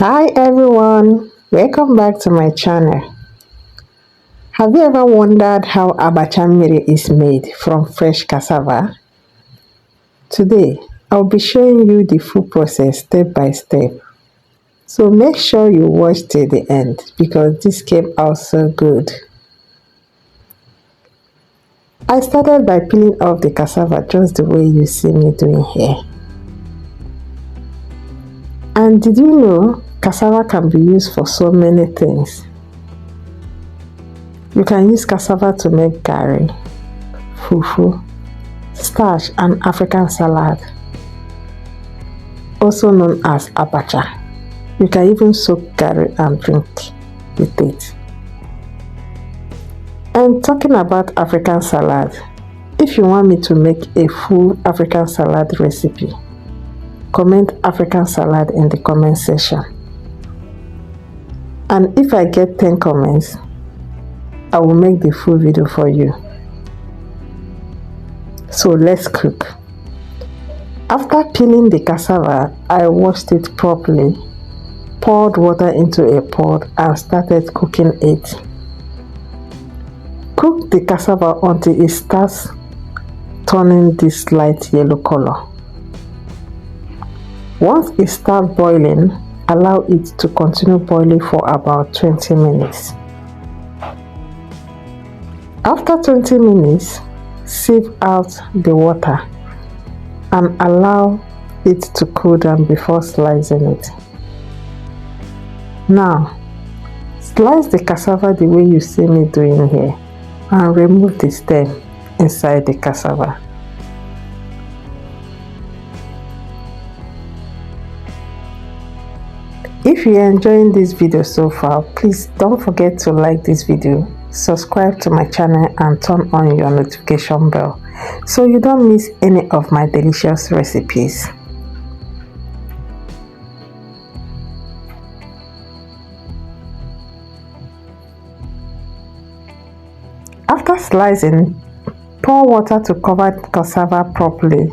Hi everyone, welcome back to my channel. Have you ever wondered how Abacha Mmiri is made from fresh cassava? Today, I'll be showing you the full process step by step. So make sure you watch till the end because this came out so good. I started by peeling off the cassava just the way you see me doing here. And did you know cassava can be used for so many things? You can use cassava to make garri, fufu, starch and African salad, also known as abacha. You can even soak garri and drink with it. And talking about African salad, if you want me to make a full African salad recipe, comment African salad in the comment section. And if I get 10 comments, I will make the full video for you. So let's cook. After peeling the cassava, I washed it properly, poured water into a pot and started cooking it. Cook the cassava until it starts turning this light yellow color. Once it starts boiling, allow it to continue boiling for about 20 minutes. After 20 minutes, sieve out the water and allow it to cool down before slicing it. Now, slice the cassava the way you see me doing here and remove the stem inside the cassava. If you are enjoying this video so far, please don't forget to like this video, subscribe to my channel and turn on your notification bell so you don't miss any of my delicious recipes. After slicing, pour water to cover cassava properly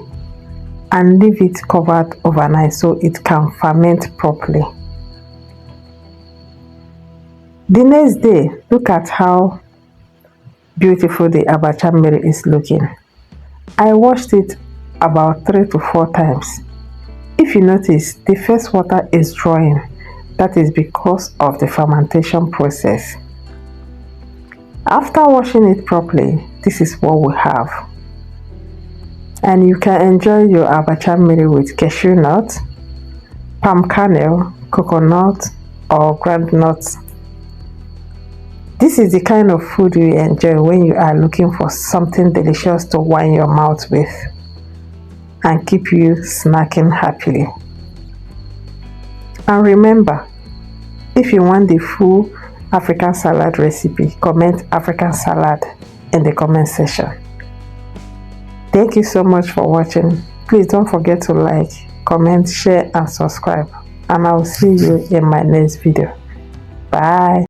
and leave it covered overnight so it can ferment properly. The next day, look at how beautiful the Abacha Mmiri is looking. I washed it about 3 to 4 times. If you notice, the first water is drying. That is because of the fermentation process. After washing it properly, this is what we have. And you can enjoy your Abacha Mmiri with cashew nut, palm kernel, coconut or groundnuts. This is the kind of food you enjoy when you are looking for something delicious to wine your mouth with and keep you snacking happily. And remember, if you want the full African salad recipe, comment African salad in the comment section. Thank you so much for watching. Please don't forget to like, comment, share and subscribe. And I will see you in my next video. Bye.